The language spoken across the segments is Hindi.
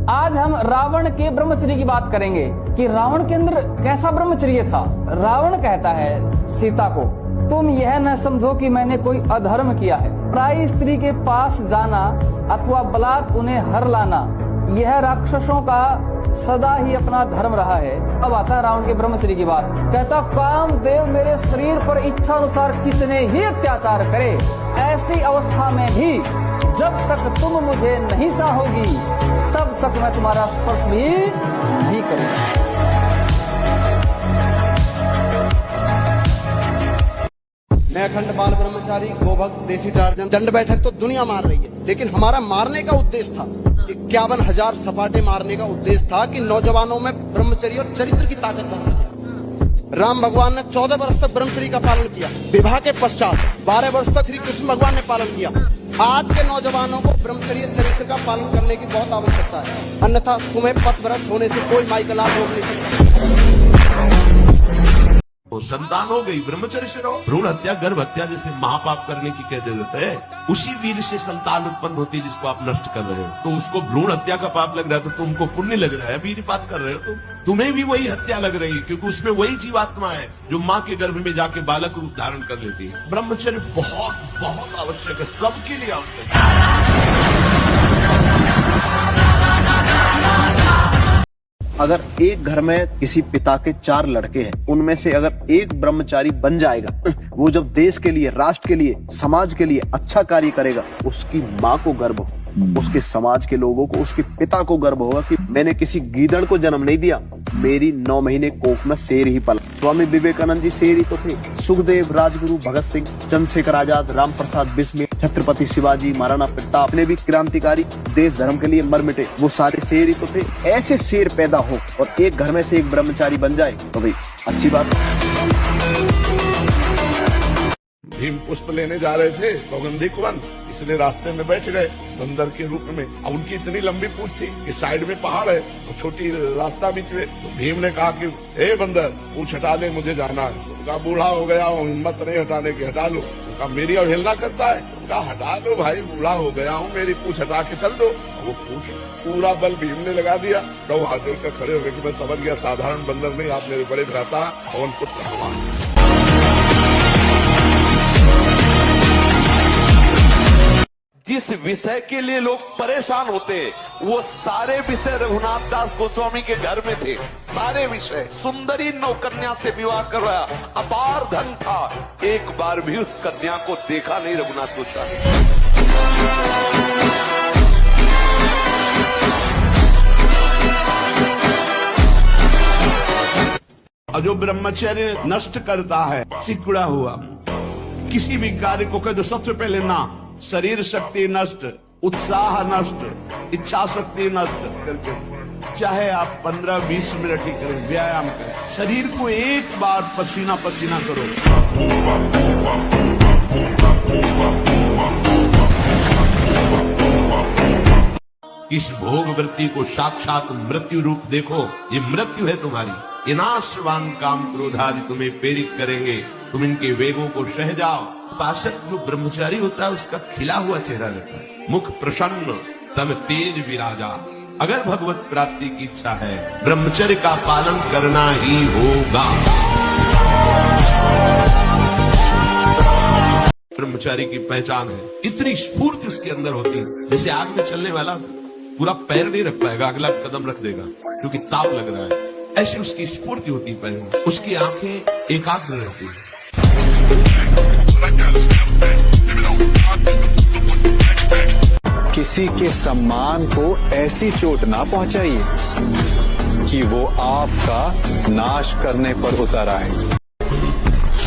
आज हम रावण के ब्रह्मचर्य की बात करेंगे कि रावण के अंदर कैसा ब्रह्मचर्य था। रावण कहता है सीता को, तुम यह न समझो कि मैंने कोई अधर्म किया है। पराई स्त्री के पास जाना अथवा बलात् उन्हें हर लाना, यह राक्षसों का सदा ही अपना धर्म रहा है। अब आता है रावण के ब्रह्मचर्य की बात। कहता, कामदेव मेरे शरीर पर इच्छा अनुसार कितने ही अत्याचार करे, ऐसी अवस्था में भी जब तक तुम मुझे नहीं चाहोगी तब तक मैं तुम्हारा स्पर्श भी नहीं करूंगा। मैं अखंड बाल ब्रह्मचारी गोभक्त देसी टार्जन। दंड बैठक तो दुनिया मार रही है, लेकिन हमारा मारने का उद्देश्य था 51,000 सपाटे मारने का उद्देश्य था कि नौजवानों में ब्रह्मचर्य और चरित्र की ताकत बढ़ सके। राम भगवान ने 14 वर्ष तक ब्रह्मचर्य का पालन किया। विवाह के पश्चात 12 वर्ष तक श्री कृष्ण भगवान ने पालन किया। आज के नौजवानों को ब्रह्मचर्य चरित्र का पालन करने की बहुत आवश्यकता है, अन्यथा तुम्हें पतिव्रत होने से कोई माई का लाभ रोक नहीं सकता। वो संतान हो गई, ब्रह्मचर्य से रहो। भ्रूण हत्या, गर्भ हत्या जैसे महापाप करने की कह देते हैं, उसी वीर से संतान उत्पन्न होती है जिसको आप नष्ट कर रहे हो। तो उसको भ्रूण हत्या का पाप लग रहा है तो तुमको पुण्य लग रहा है, वीरपात कर रहे हो तुम्हें भी वही हत्या लग रही है, क्योंकि उसमें वही जीवात्मा है जो माँ के गर्भ में जाके बालक रूप धारण कर लेती है। ब्रह्मचर्य बहुत बहुत आवश्यक है, सबके लिए आवश्यक है। अगर एक घर में किसी पिता के 4 लड़के हैं, उनमें से अगर एक ब्रह्मचारी बन जाएगा, वो जब देश के लिए, राष्ट्र के लिए, समाज के लिए अच्छा कार्य करेगा, उसकी माँ को गर्व हो, उसके समाज के लोगों को, उसके पिता को गर्व होगा कि मैंने किसी गीदड़ को जन्म नहीं दिया, मेरी 9 महीने कोख में शेर ही पला। स्वामी विवेकानंद जी शेर ही तो थे। सुखदेव, राजगुरु भगत सिंह, चंद्रशेखर आजाद, राम प्रसाद बिस्मिल, छत्रपति शिवाजी, महाराणा प्रताप ने भी क्रांतिकारी देश धर्म के लिए मर मिटे, वो सारे शेर ही तो थे। ऐसे शेर पैदा हो और एक घर में से एक ब्रह्मचारी बन जाए तो भाई अच्छी बात। भीम पुष्प लेने जा रहे थे सौगंधिक वन, इसलिए रास्ते में बैठ गए बंदर के रूप में। अब उनकी इतनी लंबी पूंछ थी कि साइड में पहाड़ है और छोटी रास्ता बीच में। तो भीम ने कहा कि ए बंदर, पूंछ हटा ले, मुझे जाना है। उनका बूढ़ा हो गया और हिम्मत नहीं हटाने की, हटा लो। उनका मेरी अवहेलना करता है, उनका हटा लो भाई, बूढ़ा हो गया हूँ, मेरी पूंछ हटा के चल दो। वो पूंछ पूरा बल भीम ने लगा दिया। तो हाथ जोड़कर खड़े हो गए कि मैं समझ गया साधारण बंदर नहीं, आप मेरे बड़े भ्राता पवन पुत्र भगवान। जिस विषय के लिए लोग परेशान होते हैं वो सारे विषय रघुनाथ दास गोस्वामी के घर में थे। सारे विषय, सुंदरी नौकन्या से विवाह करवाया, अपार धन था, एक बार भी उस कन्या को देखा नहीं रघुनाथ गोस्वामी। और जो ब्रह्मचर्य नष्ट करता है, सिकुड़ा हुआ किसी भी कार्य को कर दो, सबसे पहले ना शरीर शक्ति नष्ट, उत्साह नष्ट, इच्छा शक्ति नष्ट करके, चाहे आप 15-20 मिनट ही करें, व्यायाम करें, शरीर को एक बार पसीना पसीना करो। इस भोग वृत्ति को साक्षात मृत्यु रूप देखो, ये मृत्यु है तुम्हारी। विनाशवान काम क्रोधादि तुम्हें प्रेरित करेंगे, तुम इनके वेगों को सह जाओ। पाशक जो ब्रह्मचारी होता है उसका खिला हुआ चेहरा रहता है, मुख प्रसन्न, तन तेज विराजा। अगर भगवत प्राप्ति की इच्छा है, ब्रह्मचर्य का पालन करना ही होगा। ब्रह्मचारी की पहचान है, इतनी स्फूर्ति उसके अंदर होती है, जैसे आग में चलने वाला पूरा पैर नहीं रख पाएगा, अगला कदम रख देगा क्योंकि ताप लग रहा है। ऐसी उसकी स्फूर्ति होती है पैर में, उसकी आंखें एकाग्र रहती है। किसी के सम्मान को ऐसी चोट ना पहुंचाइए कि वो आपका नाश करने पर उतर आए।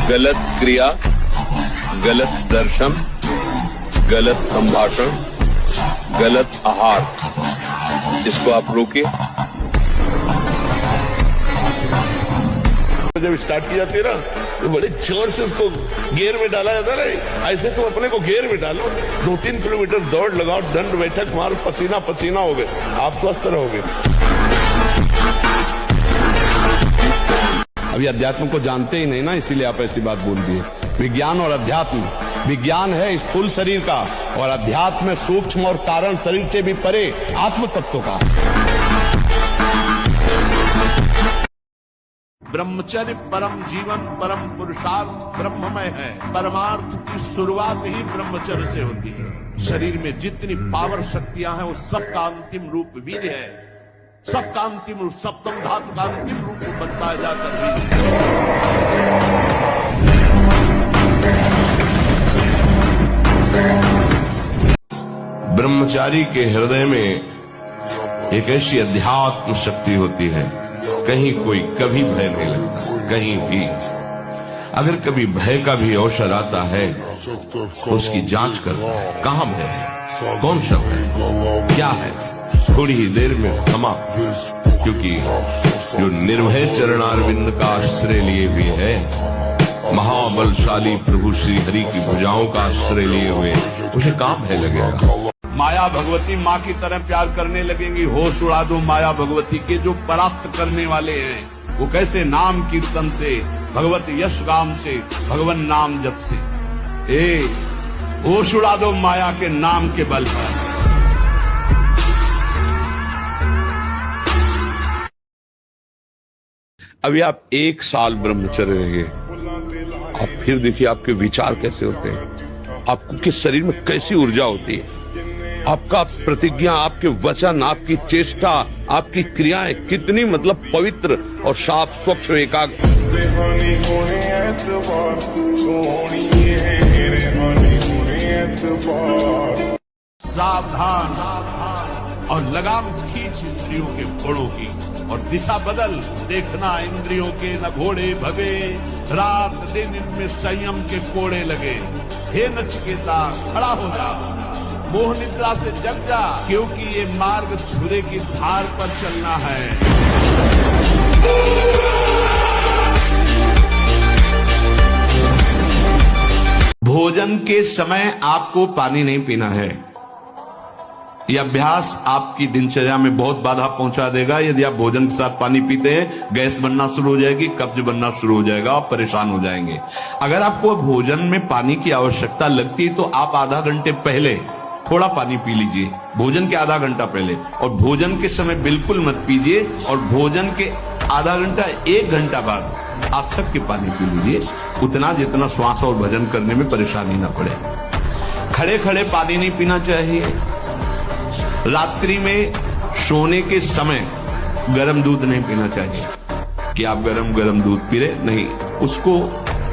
गलत क्रिया, गलत दर्शन, गलत संभाषण, गलत आहार, इसको आप रोकिए। जब स्टार्ट की जाती है ना तो बड़े जोर से उसको गियर में डाला जाता है। ऐसे तुम अपने को गियर में डालो, 2-3 किलोमीटर दौड़ लगाओ, दंड बैठक मारो, पसीना पसीना हो गए, आप स्वस्थ रहोगे। अभी अध्यात्म को जानते ही नहीं ना, इसीलिए आप ऐसी बात बोल दिए। विज्ञान और अध्यात्म विज्ञान है स्थूल शरीर का और अध्यात्म में सूक्ष्म और कारण शरीर से भी परे आत्म तत्व का। ब्रह्मचर्य परम जीवन, परम पुरुषार्थ ब्रह्ममय है। परमार्थ की शुरुआत ही ब्रह्मचर्य से होती है। शरीर में जितनी पावर शक्तियां हैं वो सबका अंतिम रूप वीर्य है। सबका अंतिम रूप, सप्तम धातु का अंतिम रूप बताया जाकर ब्रह्मचारी के हृदय में एक ऐसी अध्यात्म शक्ति होती है, कहीं कोई कभी भय नहीं लगता। कहीं भी अगर कभी भय का भी अवसर आता है तो उसकी जांच करता है, कहां भय है, कौन सा भय, क्या है, थोड़ी ही देर में थमा। क्योंकि जो निर्भय चरणारविंद का आश्रय लिए हुए है, महाबलशाली प्रभु श्री हरि की भुजाओं का आश्रय लिए हुए, उसे कहां भय लगेगा। माया भगवती माँ की तरह प्यार करने लगेंगी। होश उड़ा दो माया भगवती के जो परास्त करने वाले हैं। वो कैसे, नाम कीर्तन से, भगवत यश गाम से, भगवान नाम जप से। होश उड़ा दो माया के नाम के बल पर। अभी आप 1 साल ब्रह्मचर्य रहिए, आप फिर देखिए आपके विचार कैसे होते हैं, आपको किस शरीर में कैसी ऊर्जा होती है, आपका प्रतिज्ञा, आपके वचन, आपकी चेष्टा, आपकी क्रियाएं कितनी मतलब पवित्र और साफ स्वच्छ एकाग्र। सावधान और लगाम खींच इंद्रियों के घोड़ों की और दिशा बदल। देखना इंद्रियों के न घोड़े भगे, रात दिन इनमें संयम के कोड़े लगे। हे नचिकेता खड़ा हो जा, मोह निद्रा से जग जा, क्योंकि ये मार्ग छुरे की धार पर चलना है। भोजन के समय आपको पानी नहीं पीना है। यह अभ्यास आपकी दिनचर्या में बहुत बाधा पहुंचा देगा। यदि आप भोजन के साथ पानी पीते हैं, गैस बनना शुरू हो जाएगी, कब्ज बनना शुरू हो जाएगा और परेशान हो जाएंगे। अगर आपको भोजन में पानी की आवश्यकता लगती तो आप आधा घंटे पहले थोड़ा पानी पी लीजिए, भोजन के आधा घंटा पहले, और भोजन के समय बिल्कुल मत पीजिए, और भोजन के आधा घंटा 1 घंटा बाद आप थक के पानी पी लीजिए, उतना जितना श्वास और भजन करने में परेशानी ना पड़े। खड़े खड़े पानी नहीं पीना चाहिए। रात्रि में सोने के समय गर्म दूध नहीं पीना चाहिए कि आप गरम गरम दूध पी रहे, नहीं, उसको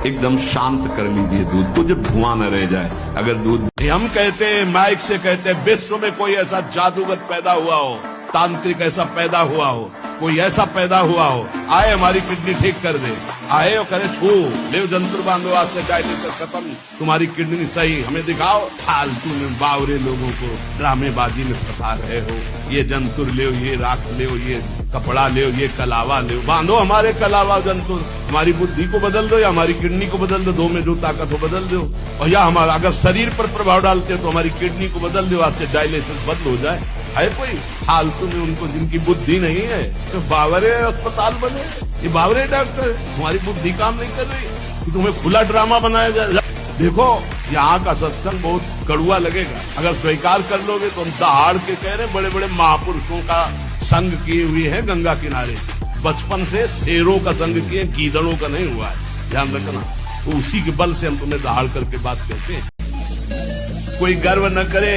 एकदम शांत कर लीजिए दूध को, जब धुआं न रह जाए। अगर दूध, हम कहते हैं, माइक से कहते हैं, विश्व में कोई ऐसा जादूगर पैदा हुआ हो, तांत्रिक ऐसा पैदा हुआ हो, कोई ऐसा पैदा हुआ हो, आए हमारी किडनी ठीक कर दे, आए और करे छू ले जंतुर बांधो, आज से डायलिसिस खत्म, तुम्हारी किडनी सही, हमें दिखाओ। फालतू में बावरे लोगों को ड्रामेबाजी में फंसा रहे हो। ये जंतुर ले, ये राख ले, ये कपड़ा ले, ये कलावा ले, बांधो हमारे कलावा जंतुर। हमारी बुद्धि को बदल दो या हमारी किडनी को बदल दो, 2 में जो ताकत हो बदल दो। और या हमारा अगर शरीर पर प्रभाव डालते हो तो हमारी किडनी को बदल दो, आज से डायलिसिस बंद हो जाए। है कोई फालतू में उनको जिनकी बुद्धि नहीं है तो बावरे अस्पताल बने, ये बावरे डॉक्टर, तुम्हारी बुद्धि काम नहीं कर रही कि तुम्हें खुला ड्रामा बनाया जाए। देखो यहाँ का सत्संग बहुत कड़ुआ लगेगा, अगर स्वीकार कर लोगे तो हम दहाड़ के कह रहे, बड़े बड़े महापुरुषों का संग किए हुए हैं गंगा किनारे, बचपन से शेरों का संग किए, गीदड़ों का नहीं हुआ है, ध्यान रखना। तो उसी के बल से हम तुम्हें दहाड़ करके बात कहते हैं। कोई गर्व न करे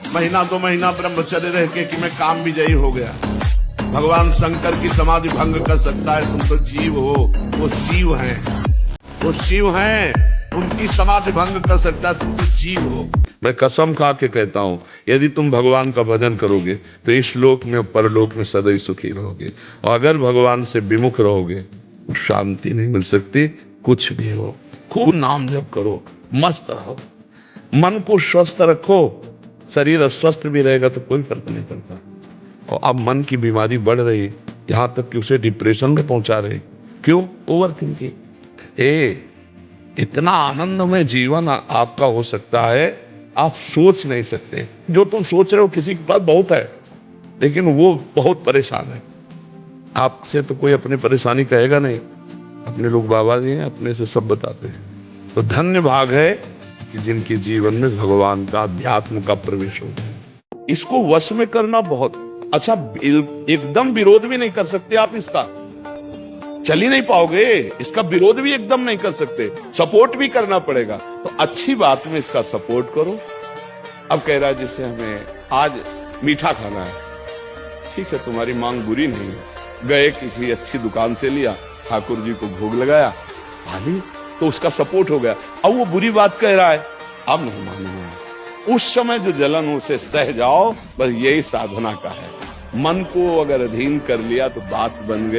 महीना 2 महीना ब्रह्मचर्य रह के कि मैं काम विजयी हो गया। भगवान शंकर की समाधि भंग कर सकता है, तुम तो जीव हो, वो शिव हैं, वो शिव हैं, उनकी समाधि भंग कर सकता है, तुम तो जीव हो। मैं कसम खा के कहता हूँ, यदि तुम भगवान का भजन करोगे तो इस लोक में परलोक में सदैव सुखी रहोगे, और अगर भगवान से विमुख रहोगे शांति नहीं मिल सकती। कुछ भी हो, खूब नाम जप करो, मस्त रहो, मन को स्वस्थ रखो, शरीर अस्वस्थ भी रहेगा तो कोई फर्क नहीं पड़ता। और अब मन की बीमारी बढ़ रही है, यहाँ तक कि उसे डिप्रेशन में पहुंचा रही। क्यों? Over thinking. इतना आनंदमय जीवन आपका हो सकता है, आप सोच नहीं सकते। जो तुम सोच रहे हो किसी के पास बहुत है, लेकिन वो बहुत परेशान है। आपसे तो कोई अपनी परेशानी कहेगा नहीं, अपने लोग बाबा जी हैं, अपने से सब बताते हैं। तो धन्य भाग है कि कि जिनके जीवन में भगवान का, अध्यात्म का प्रवेश हो। इसको वश में करना बहुत अच्छा, एकदम विरोध भी नहीं कर सकते आप इसका, चल ही नहीं पाओगे, इसका विरोध भी एकदम नहीं कर सकते, सपोर्ट भी करना पड़ेगा। तो अच्छी बात में इसका सपोर्ट करो। अब कह रहा है जिससे हमें आज मीठा खाना है, ठीक है, तुम्हारी मांग बुरी नहीं है, गए किसी अच्छी दुकान से लिया, ठाकुर जी को भोग लगाया, खाली, तो उसका सपोर्ट हो गया। अब वो बुरी बात कह रहा है, अब नहीं मानूंगा। उस समय जो जलन उसे सह जाओ, बस यही साधना का है। मन को अगर अधीन कर लिया तो बात बन गई।